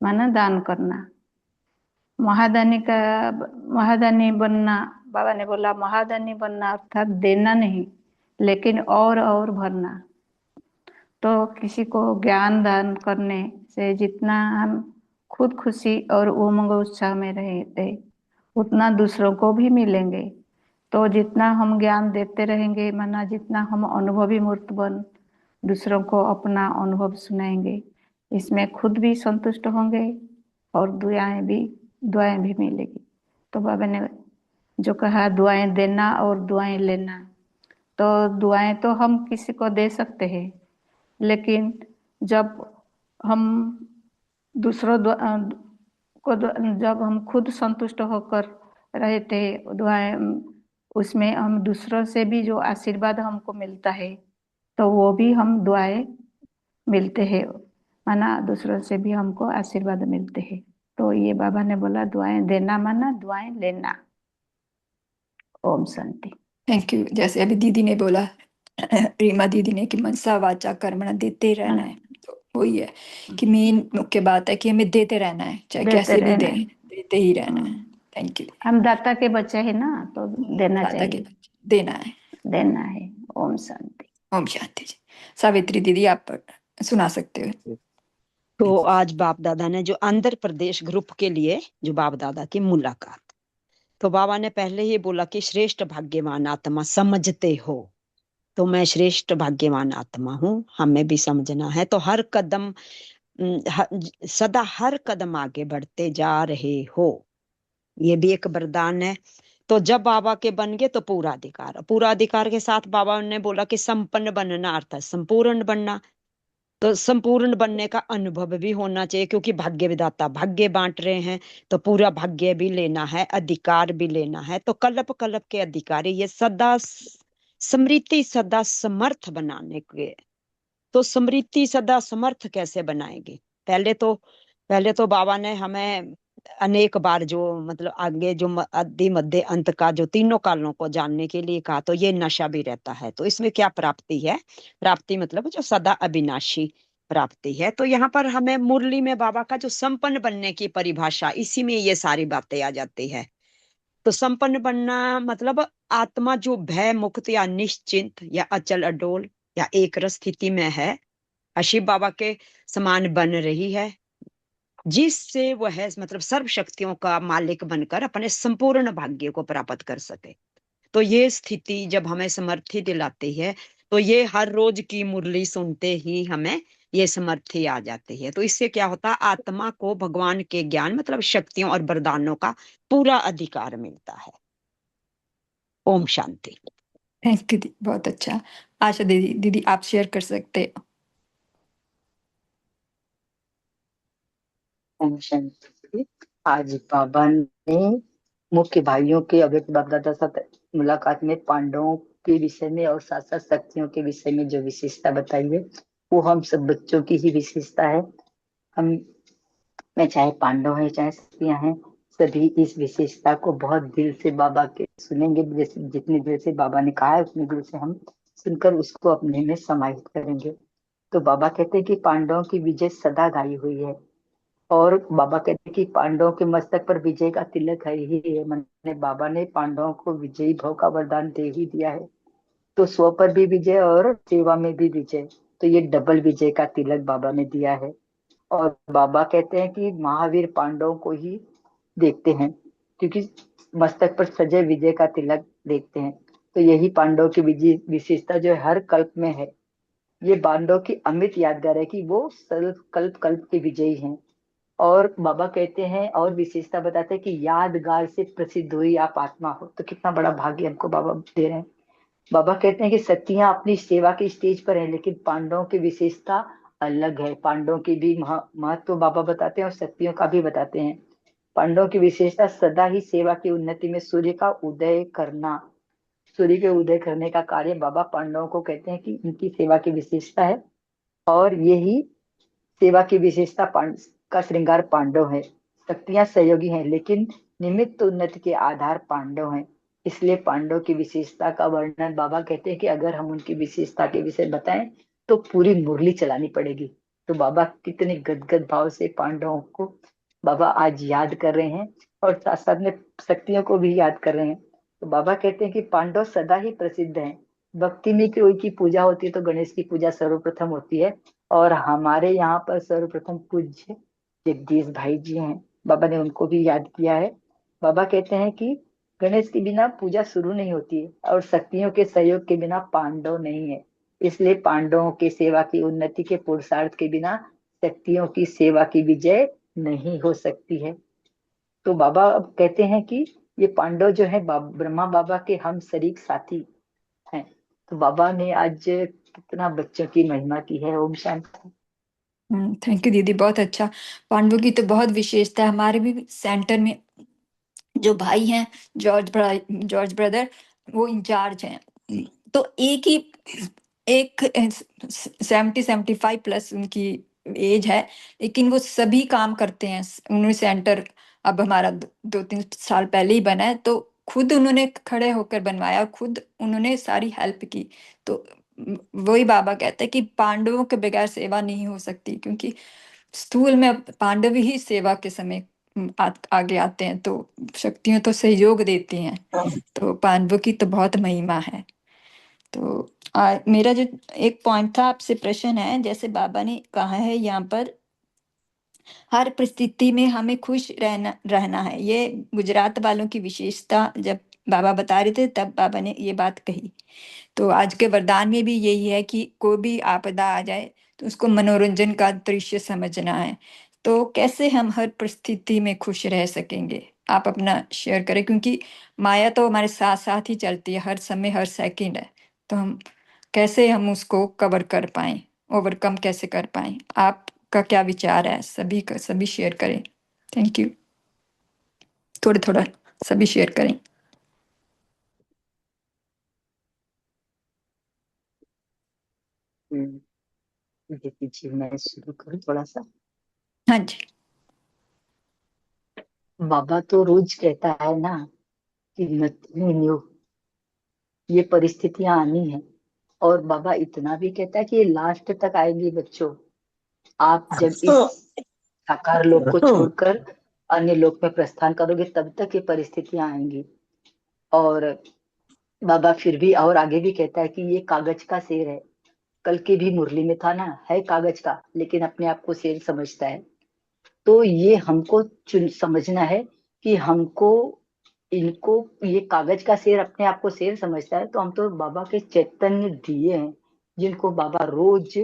S6: माना दान करना। महादानी बनना, बाबा ने बोला महादानी बनना अर्थात देना नहीं लेकिन और भरना। तो किसी को ज्ञान दान करने से जितना हम खुद खुशी और उमंग उत्साह में रहते उतना दूसरों को भी मिलेंगे। तो जितना हम ज्ञान देते रहेंगे, माना जितना हम अनुभवी मूर्त बन दूसरों को अपना अनुभव सुनाएंगे, इसमें खुद भी संतुष्ट होंगे और दुआएं भी मिलेगी। तो बाबा ने जो कहा दुआएं देना और दुआएं लेना, तो दुआएं तो हम किसी को दे सकते हैं, लेकिन जब हम दूसरों जब हम खुद संतुष्ट होकर रहते दुआएं, उसमें हम दूसरों से भी जो आशीर्वाद हमको मिलता है तो वो भी हम दुआएं मिलते हैं, माना दूसरों से भी हमको आशीर्वाद मिलते हैं। तो ये बाबा ने बोला दुआएं देना माना दुआएं लेना। ओम शांति।
S1: Thank you. जैसे अभी दीदी ने बोला, रीमा दीदी ने, कि मनसा वाचा कर्मणा देते ही रहना है। तो वही है कि मेन मुख्य बात है कि हमें देते रहना है, चाहे
S6: देते
S1: कैसे भी
S6: रहना
S1: दें,
S6: है।
S1: देते ही रहना है। Thank you.
S6: हम दाता के बच्चे हैं ना, तो देना
S1: दादा के
S6: चाहिए,
S1: बच्चे देना है।
S6: देना है। ओम शांति।
S1: ओम शांति जी। सावित्री दीदी आप सुना सकते हो।
S7: तो आज बाप दादा ने जो आंध्र प्रदेश ग्रुप के लिए जो बाप दादा की मुलाकात, तो बाबा ने पहले ही बोला कि श्रेष्ठ भाग्यवान आत्मा समझते हो, तो मैं श्रेष्ठ भाग्यवान आत्मा हूँ, हमें भी समझना है। तो हर कदम सदा हर कदम आगे बढ़ते जा रहे हो, ये भी एक वरदान है। तो जब बाबा के बन गए तो पूरा अधिकार, पूरा अधिकार के साथ बाबा ने बोला कि संपन्न बनना अर्थात संपूर्ण बनना। तो संपूर्ण बनने का अनुभव भी होना चाहिए, क्योंकि भाग्य विधाता भाग्य बांट रहे हैं, तो पूरा भाग्य भी लेना है, अधिकार भी लेना है। तो कल्प कल्प के अधिकारी ये सदा स्मृति सदा समर्थ बनाने के। तो स्मृति सदा समर्थ कैसे बनाएगी? पहले तो बाबा ने हमें अनेक बार जो मतलब आगे जो आदि मध्य अंत का जो तीनों कालों को जानने के लिए कहा, तो ये नशा भी रहता है। तो इसमें क्या प्राप्ति है? प्राप्ति मतलब जो सदा अविनाशी प्राप्ति है। तो यहाँ पर हमें मुरली में बाबा का जो संपन्न बनने की परिभाषा, इसी में ये सारी बातें आ जाती है। तो संपन्न बनना मतलब आत्मा जो भय मुक्त या निश्चिंत या अचल अडोल या एक रस स्थिति में है, अशिव बाबा के समान बन रही है, जिससे वह मतलब सर्व शक्तियों का मालिक बनकर अपने संपूर्ण भाग्य को प्राप्त कर सके। तो ये स्थिति जब हमें समर्थी दिलाती है, तो ये हर रोज की मुरली सुनते ही हमें ये समर्थी आ जाती है। तो इससे क्या होता है? आत्मा को भगवान के ज्ञान मतलब शक्तियों और वरदानों का पूरा अधिकार मिलता है। ओम शांति।
S1: थैंक यू, बहुत अच्छा। आशा दीदी, दीदी आप शेयर कर सकते हो।
S8: ओम शांति। आज बाबा ने मुख्य भाइयों के अव्यक्त बाप दादा साथ मुलाकात में पांडवों के विषय में और साथ साथ शक्तियों के विषय में जो विशेषता बताई है, वो हम सब बच्चों की ही विशेषता है। हम में चाहे पांडव है चाहे शक्तियां हैं, सभी इस विशेषता को बहुत दिल से बाबा के सुनेंगे। जितनी देर से बाबा ने कहा है उतनी देर से हम सुनकर उसको अपने में समाहित करेंगे। तो बाबा कहते हैं कि पांडवों की विजय सदा गाई हुई है, और बाबा कहते हैं कि पांडवों के मस्तक पर विजय का तिलक है ही है। मैंने बाबा ने पांडवों को विजयी भाव का वरदान दे ही दिया है, तो स्व पर भी विजय और सेवा में भी विजय, तो ये डबल विजय का तिलक बाबा ने दिया है। और बाबा कहते हैं कि महावीर पांडवों को ही देखते हैं, क्योंकि मस्तक पर सजय विजय का तिलक देखते हैं। तो यही पांडव की विजय विशेषता जो हर कल्प में है। ये पांडव की अमित यादगार है कि वो कल्प कल्प के विजयी हैं। और बाबा कहते हैं और विशेषता बताते हैं कि यादगार से प्रसिद्ध हुई आप आत्मा हो। तो कितना बड़ा भाग्य हमको बाबा दे रहे हैं। बाबा कहते हैं कि शक्तियां अपनी सेवा की स्टेज पर है, लेकिन पांडवों की विशेषता अलग है। पांडवों की भी महत्व बाबा बताते हैं और शक्तियों का भी बताते हैं। पांडवों की विशेषता सदा ही सेवा की उन्नति में सूर्य का उदय करना, सूर्य के उदय करने का कार्य बाबा पांडवों को कहते हैं कि इनकी सेवा की विशेषता है। और यही सेवा की विशेषता का श्रृंगार पांडव है। शक्तियां सहयोगी हैं, लेकिन निमित्त उन्नति के आधार पांडव हैं। इसलिए पांडव की विशेषता का वर्णन बाबा कहते हैं कि अगर हम उनकी विशेषता के विषय बताएं तो पूरी मुरली चलानी पड़ेगी। तो बाबा कितने गदगद भाव से पांडवों को बाबा आज याद कर रहे हैं, और साथ साथ में शक्तियों को भी याद कर रहे हैं। तो बाबा कहते हैं कि पांडव सदा ही प्रसिद्ध हैं। भक्ति में कोई की पूजा होती है तो गणेश की पूजा सर्वप्रथम होती है, और हमारे यहाँ पर सर्वप्रथम पूज्य जगदीश भाई जी हैं। बाबा ने उनको भी याद किया है। बाबा कहते हैं कि गणेश के बिना पूजा शुरू नहीं होती है, और शक्तियों के सहयोग के बिना पांडव नहीं है। इसलिए पांडवों के सेवा की उन्नति के पुरुषार्थ के बिना शक्तियों की सेवा की विजय नहीं हो सकती है। तो बाबा अब कहते हैं कि ये पांडव जो है ब्रह्मा बाबा के हम शरीक साथी हैं। तो बाबा ने आज कितना बच्चों की महिमा की है। ओम शांति।
S1: थैंक यू दीदी, बहुत अच्छा। पांडवों की तो बहुत विशेषता है। हमारे भी सेंटर में जो भाई हैं जॉर्ज ब्रदर, वो इंचार्ज हैं। तो एक 70-75 प्लस उनकी एज है, लेकिन वो सभी काम करते हैं। उन्होंने सेंटर अब हमारा 2-3 साल पहले ही बना है, तो खुद उन्होंने खड़े होकर बनवाया, खुद उन्होंने सारी हेल्प की। तो वही बाबा कहते हैं कि पांडवों के बगैर सेवा नहीं हो सकती, क्योंकि स्थूल में पांडव ही सेवा के समय आगे आते हैं, तो शक्तियाँ तो सहयोग देती हैं। तो पांडवों की तो बहुत महिमा है। तो मेरा जो एक पॉइंट था, आपसे प्रश्न है, जैसे बाबा ने कहा है यहाँ पर, हर परिस्थिति में हमें खुश रहना रहना है। ये गुजरात वालों की विशेषता जब बाबा बता रहे थे तब बाबा ने ये बात कही। तो आज के वरदान में भी यही है कि कोई भी आपदा आ जाए तो उसको मनोरंजन का दृश्य समझना है। तो कैसे हम हर परिस्थिति में खुश रह सकेंगे, आप अपना शेयर करें, क्योंकि माया तो हमारे साथ साथ ही चलती है, हर समय हर सेकंड है। तो हम उसको कवर कर पाएं, ओवरकम कैसे कर पाएं, आपका क्या विचार है? सभी शेयर करें। Thank you. थोड़ा थोड़ा सभी शेयर करें।
S8: ये पीछे मैं शुरू करूँ थोड़ा सा।
S1: हाँ जी।
S8: बाबा तो रोज कहता है ना कि नथिंग न्यू, ये परिस्थितियां आनी है। और बाबा इतना भी कहता है कि ये लास्ट तक आएंगी बच्चों। आप जब इस साकार लोक को छोड़कर अन्य लोक में प्रस्थान करोगे तब तक ये परिस्थितियां आएंगी। और बाबा फिर भी और आगे भी कहता है कि ये कागज का शेर है। कल की भी मुरली में था ना, है कागज का लेकिन अपने आप को शेर समझता है। तो ये हमको समझना है कि हमको इनको, ये कागज का शेर अपने आप को शेर समझता है, तो हम तो बाबा के चैतन्य दिए हैं जिनको बाबा रोज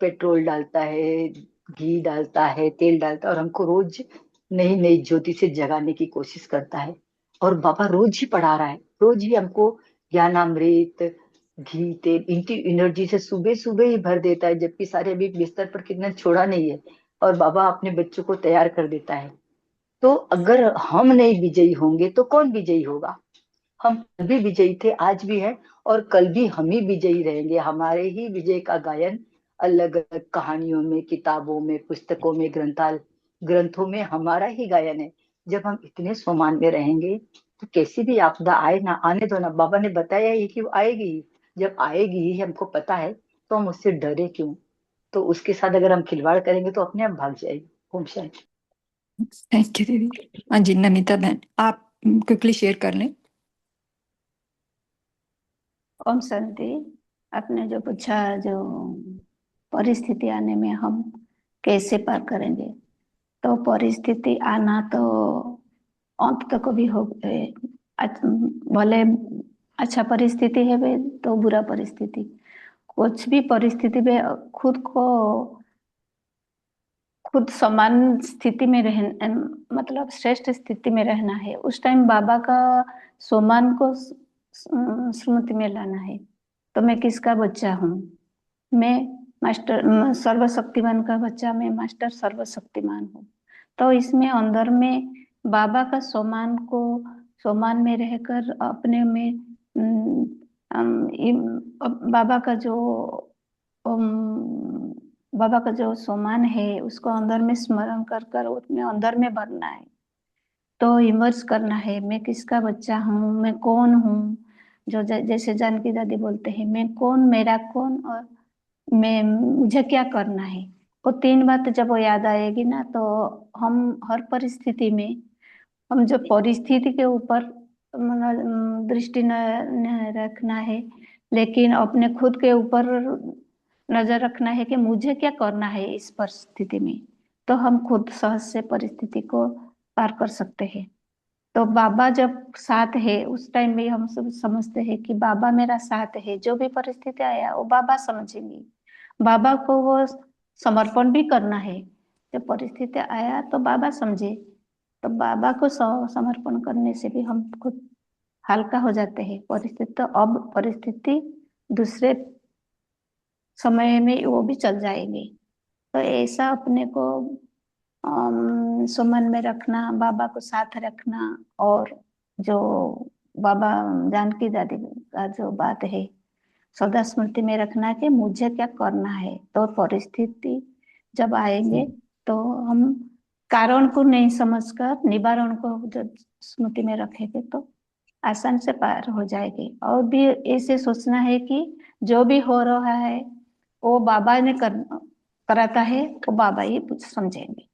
S8: पेट्रोल डालता है, घी डालता है, तेल डालता है, और हमको रोज नई नई ज्योति से जगाने की कोशिश करता है। और बाबा रोज ही पढ़ा रहा है, रोज ही हमको ज्ञानामृत, घी, तेल, इनकी एनर्जी से सुबह सुबह ही भर देता है, जबकि सारे अभी बिस्तर पर कितना छोड़ा नहीं है, और बाबा अपने बच्चों को तैयार कर देता है। तो अगर हम नहीं विजयी होंगे तो कौन विजयी होगा? हम कल भी विजयी थे, आज भी है, और कल भी हम ही विजयी रहेंगे। हमारे ही विजय का गायन अलग अलग कहानियों में, किताबों में, पुस्तकों में, ग्रंथों में हमारा ही गायन है। जब हम इतने सम्मान में रहेंगे तो कैसी भी आपदा आए ना, आने दो ना। बाबा ने बताया ही कि वो आएगी ही। जब आएगी ही, हमको पता है, तो हम उससे डरे क्यों? तो उसके साथ अगर हम खिलवाड़ करेंगे तो अपने आप भाग जाएगी। ओम शांति।
S1: थैंक यू दीदी। हाँ जी, नमिता बहन, आप क्विकली शेयर कर लें।
S6: ओम शांति। आपने जो पूछा, जो परिस्थिति आने में हम कैसे पार करेंगे, तो परिस्थिति आना तो अंत तक भी हो, भले अच्छा परिस्थिति है वे तो बुरा परिस्थिति, कुछ भी परिस्थिति में खुद समान स्थिति में रह, मतलब श्रेष्ठ स्थिति में रहना है। उस टाइम बाबा का सम्मान को स्मृति में लाना है। तो मैं किसका बच्चा हूँ? मैं मास्टर सर्वशक्तिमान का बच्चा, मैं मास्टर सर्वशक्तिमान हूँ। तो इसमें अंदर में बाबा का सम्मान में रहकर अपने में बाबा का जो बाबा का जो सम्मान है उसको अंदर में स्मरण कर कर उसमें अंदर में भरना है। तो इमर्स करना है, मैं किसका बच्चा हूँ, मैं कौन हूँ। जो जैसे जानकी दादी बोलते हैं, मैं कौन, मेरा कौन, और मुझे क्या करना है। वो तीन बात जब वो याद आएगी ना, तो हम हर परिस्थिति में, हम जो परिस्थिति के ऊपर दृष्टि न रखना है, लेकिन अपने खुद के ऊपर नजर रखना है कि मुझे क्या करना है इस परिस्थिति में। तो हम खुद सहज से परिस्थिति को पार कर सकते हैं। तो बाबा जब साथ है उस टाइम में हम सब समझते हैं कि बाबा मेरा साथ है, जो भी परिस्थिति आया वो बाबा समझेंगे। बाबा को वो समर्पण भी करना है। जब परिस्थिति आया तो बाबा समझे, तो बाबा को समर्पण करने से भी हम खुद हल्का हो जाते हैं। परिस्थिति तो अब परिस्थिति दूसरे समय में वो भी चल जाएंगे। तो ऐसा अपने को सुमन में रखना, बाबा को साथ रखना, और जो बाबा जानकी दादी का जो बात है सदा स्मृति में रखना कि मुझे क्या करना है। तो परिस्थिति जब आएंगे तो हम कारण को नहीं समझकर निवारण को जब स्मृति में रखेंगे तो आसान से पार हो जाएगी। और भी ऐसे सोचना है कि जो भी हो रहा है वो बाबा ने कराता है, वो बाबा ही समझेंगे।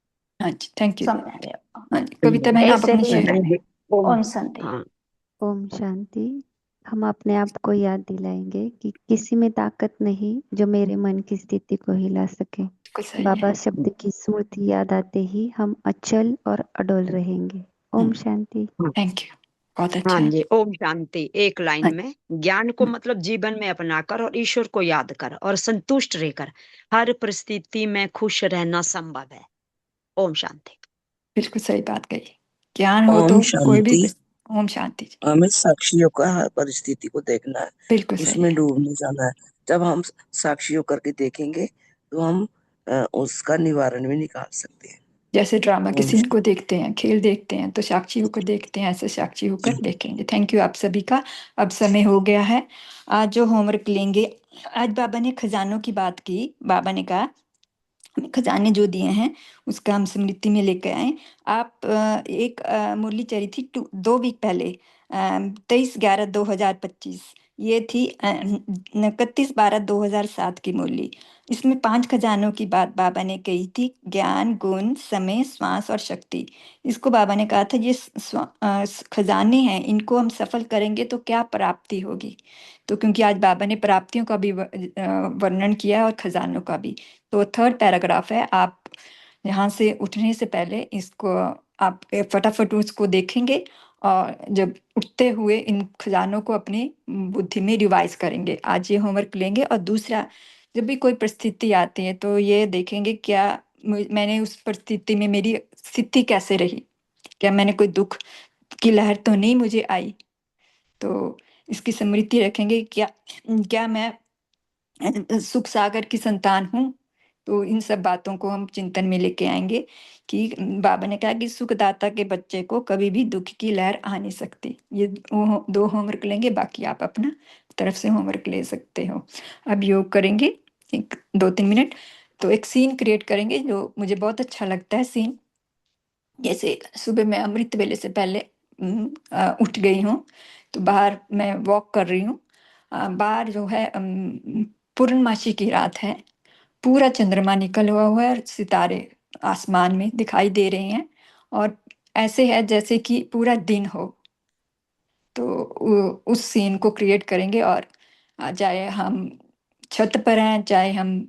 S1: हाँ जी, थैंक यू।
S6: समय आ गया।
S1: हाँ जी, कविता बहन आप
S6: ऐसे
S1: अपनी
S6: ही
S1: शेयर।
S6: ओम शांति।
S7: हाँ
S9: ओम शांति। हम अपने आप को याद दिलाएंगे कि किसी में ताकत नहीं जो मेरे मन की स्थिति को हिला सके।
S1: बिल्कुल सही
S9: बाबा
S1: है।
S9: शब्द की स्मृति याद आते ही हम अचल और अडोल रहेंगे। ओम शांति।
S1: थैंक यू, बहुत अच्छा
S7: हाँ
S1: है।
S7: जी, ओम शांति। एक लाइन
S1: हाँ,
S7: में ज्ञान को मतलब जीवन में अपनाकर और ईश्वर को याद कर और संतुष्ट रहकर हर परिस्थिति में खुश रहना संभव है। ओम शांति।
S1: बिल्कुल सही बात कही। ज्ञान हो
S10: ओम
S1: तो कोई भी
S10: शांति।
S1: ओम शांति जी।
S10: हमें साक्षियों का हर परिस्थिति को देखना है,
S1: बिल्कुल सही
S10: उसमें
S1: है।
S10: डूब नहीं जाना है। जब हम साक्षी होकर के देखेंगे तो हम उसका निवारण भी निकाल सकते हैं।
S1: जैसे ड्रामा के
S10: ओम
S1: सीन को देखते हैं, खेल देखते हैं, तो साक्षी होकर देखते हैं, ऐसे साक्षी होकर
S10: शांति।
S1: देखेंगे। थैंक यू आप सभी का। अब समय हो गया है। आज जो होमवर्क लेंगे, आज बाबा ने खजानों की बात की। बाबा ने कहा हमें खजाने जो दिए हैं उसका हम स्मृति में लेकर आए। आप एक मुरली चली थी 2 वीक पहले, 23/11/2025। ये थी 31/12/2007 की मुरली। इसमें 5 खजानों की बात बाबा ने कही थी, ज्ञान, गुण, समय, श्वास और शक्ति। इसको बाबा ने कहा था ये खजाने हैं, इनको हम सफल करेंगे तो क्या प्राप्ति होगी। तो क्योंकि आज बाबा ने प्राप्तियों का भी वर्णन किया और खजानों का भी, तो 3rd पैराग्राफ है। आप यहाँ से उठने से पहले इसको आप फटाफट उसको देखेंगे और जब उठते हुए इन खजानों को अपनी बुद्धि में रिवाइज करेंगे। आज ये होमवर्क लेंगे। और दूसरा, जब भी कोई परिस्थिति आती है तो ये देखेंगे क्या मैंने उस परिस्थिति में मेरी स्थिति कैसे रही, क्या मैंने कोई दुख की लहर तो नहीं मुझे आई। तो इसकी स्मृति रखेंगे, क्या क्या मैं सुख सागर की संतान हूँ। तो इन सब बातों को हम चिंतन में लेके आएंगे कि बाबा ने कहा कि सुखदाता के बच्चे को कभी भी दुख की लहर आ नहीं सकती। ये 2 होमवर्क लेंगे, बाकी आप अपना तरफ से होमवर्क ले सकते हो। अब योग करेंगे 2-3 मिनट। तो एक सीन क्रिएट करेंगे जो मुझे बहुत अच्छा लगता है सीन। जैसे सुबह मैं अमृत वेले से पहले उठ गई हूँ, तो बाहर मैं वॉक कर रही हूँ। बाहर जो है पूर्णमासी की रात है, पूरा चंद्रमा निकल हुआ है और सितारे आसमान में दिखाई दे रहे हैं, और ऐसे है जैसे कि पूरा दिन हो। तो उस सीन को क्रिएट करेंगे। और चाहे हम छत पर हैं, चाहे हम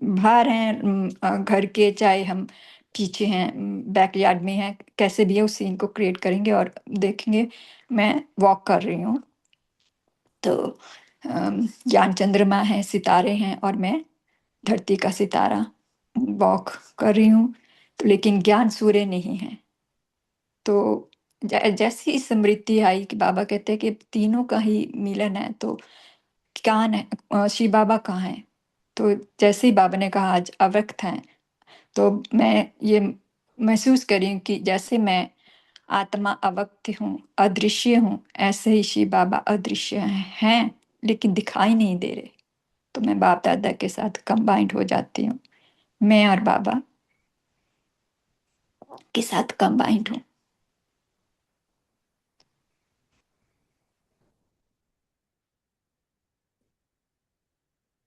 S1: बाहर हैं घर के, चाहे हम पीछे हैं बैकयार्ड में हैं, कैसे भी है उस सीन को क्रिएट करेंगे और देखेंगे मैं वॉक कर रही हूँ। तो ज्ञान चंद्रमा है, सितारे हैं और मैं धरती का सितारा वॉक कर रही हूँ। तो लेकिन ज्ञान सूर्य नहीं है। तो जैसी ही स्मृति आई कि बाबा कहते हैं कि तीनों का ही मिलन है, तो कौन है शिव बाबा कहाँ है। तो जैसे ही बाबा ने कहा आज अव्यक्त हैं, तो मैं ये महसूस करी कि जैसे मैं आत्मा अव्यक्त हूँ, अदृश्य हूँ, ऐसे ही शिव बाबा अदृश्य हैं लेकिन दिखाई नहीं दे रहे। तो मैं बाप दादा के साथ कंबाइंड हो जाती हूँ, मैं और बाबा के साथ कंबाइंड हूँ।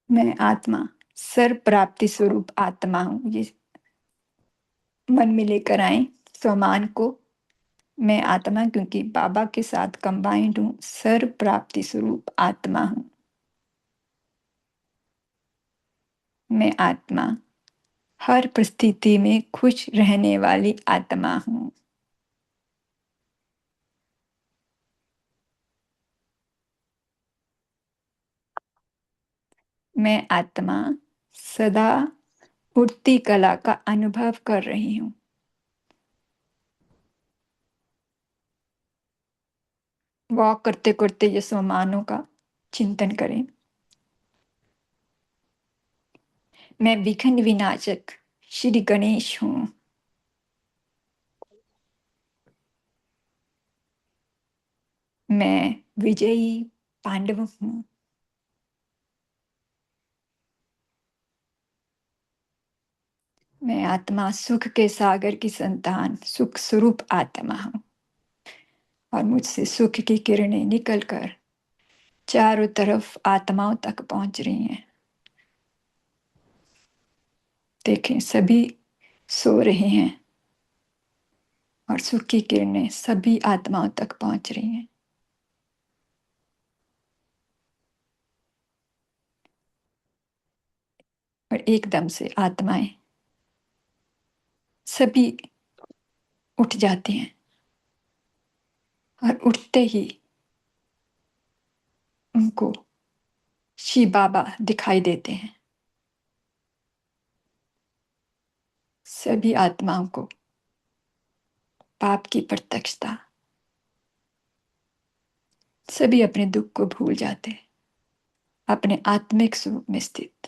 S1: मैं आत्मा, सर्व प्राप्ति स्वरूप आत्मा हूँ। ये मन में लेकर आए स्वमान को। मैं आत्मा क्योंकि बाबा के साथ कंबाइंड हूँ, सर्व प्राप्ति स्वरूप आत्मा हूँ। मैं आत्मा, हर परिस्थिति में खुश रहने वाली आत्मा हूँ। मैं आत्मा सदा उठती कला का अनुभव कर रही हूँ। वॉक करते करते ये स्वमानों का चिंतन करें। मैं विघ्न विनाशक श्री गणेश हूँ। मैं विजयी पांडव हूँ। मैं आत्मा सुख के सागर की संतान, सुख स्वरूप आत्मा हूँ। और मुझसे सुख की किरणें निकलकर चारों तरफ आत्माओं तक पहुंच रही हैं। देखें सभी सो रहे हैं और सुख की किरणें सभी आत्माओं तक पहुंच रही हैं। और एकदम से आत्माएं सभी उठ जाती हैं और उठते ही उनको शिव बाबा दिखाई देते हैं। सभी आत्माओं को पाप की प्रत्यक्षता, सभी अपने दुख को भूल जाते हैं, अपने आत्मिक स्वरूप में स्थित।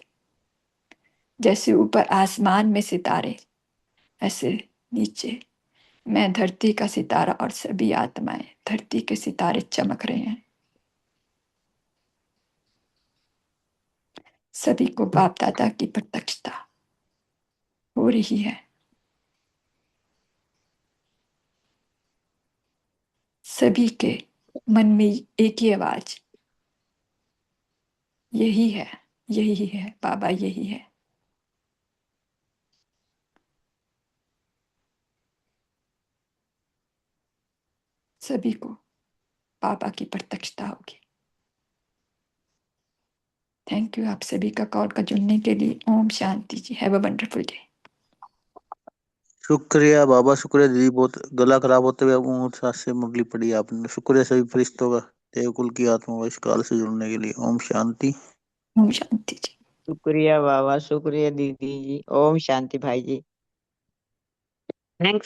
S1: जैसे ऊपर आसमान में सितारे, ऐसे नीचे मैं धरती का सितारा और सभी आत्माएं धरती के सितारे चमक रहे हैं। सभी को बाप दादा की प्रत्यक्षता हो रही है। सभी के मन में एक ही आवाज, यही है, यही है बाबा, यही है। सभी को बाबा की प्रत्यक्षता होगी। थैंक यू आप सभी का कॉल का जुड़ने के लिए। ओम शांति जी। Have a wonderful day.
S11: शुक्रिया बाबा, शुक्रिया दीदी। बहुत गला खराब होते हुए ऊँट साथ से मुरली पड़ी आपने। शुक्रिया सभी फरिश्तों का देवकुल की आत्मा को इस काल से जुड़ने के लिए। ओम शांति।
S1: ओम शांति जी।
S2: शुक्रिया बाबा, शुक्रिया दीदी जी। ओम शांति भाई जी। थैंक्स।